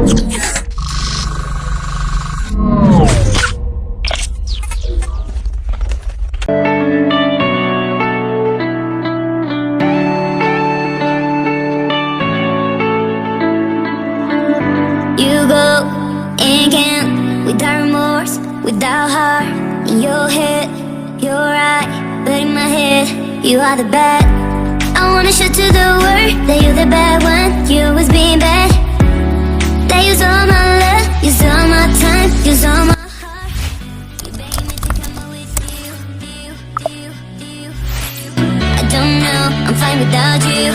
You go and can't, without remorse, without heart. In your head, you're right, but in my head, you are the bad. I wanna show to the world that you're the bad one. You always being bad. That use all my love, use all my time, use all my heart. You beg me to come out with you. I don't know, I'm fine without you.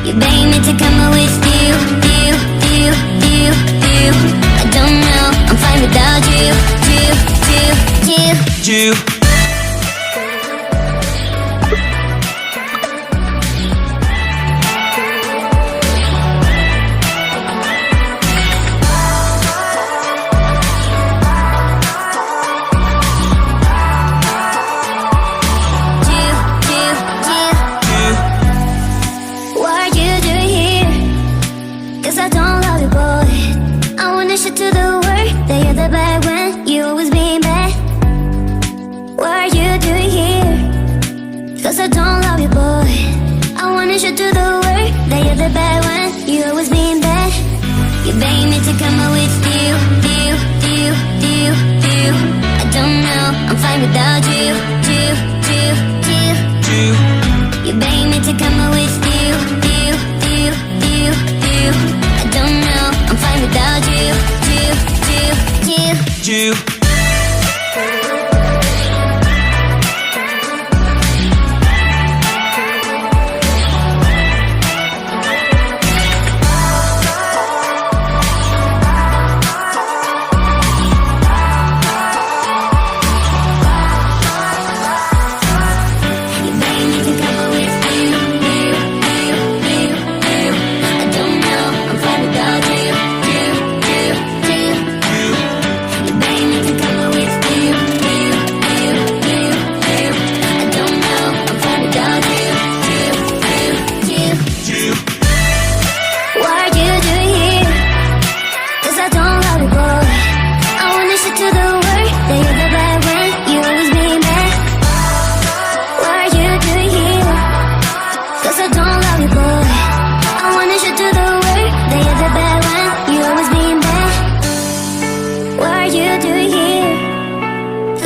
You beg me to come out with you. I don't know, I'm fine without you. To the world that you're the bad one. You always being bad. What are you doing here? Cause I don't love you, boy. I wanna show to the world that you're the bad one. You always being bad. You beg me to come out with you. I don't know, I'm fine without you. You beg me to come out with you. I don't know, I'm fine without you.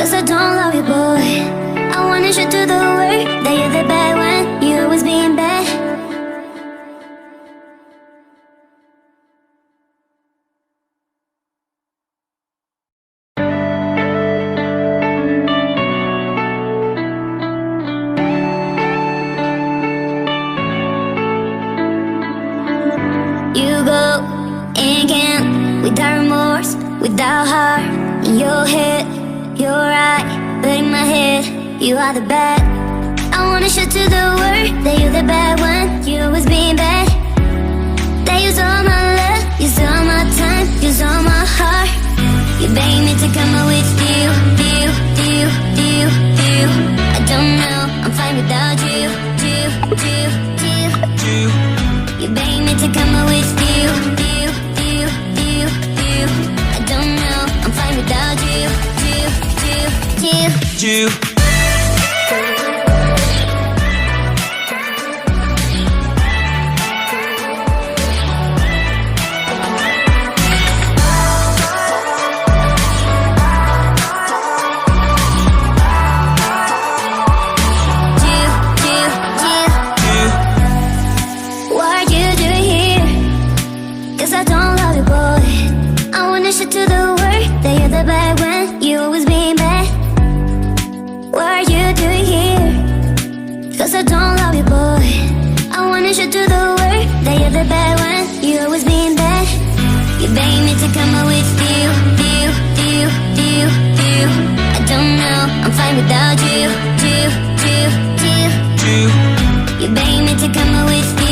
I don't love you, boy. I wanna show to the world that you're the bad one. You always being bad. You go and can't, without remorse, without heart. In your head, you're right, but in my head, you are the bad. I wanna show to the world that you're the bad one. You always being bad. That use all my love, use all my time, use all my heart. You beg me to come out with you. I don't know, I'm fine without you. You beg me to come out with you. I don't know, I'm fine without you. To the world that you're the bad one. You always being bad. What are you doing here? Cause I don't love you, boy. I wanna show to the world that you're the bad one. You always being bad. You beg me to come out with you. I don't know, I'm fine without you. You beg me to come out with you.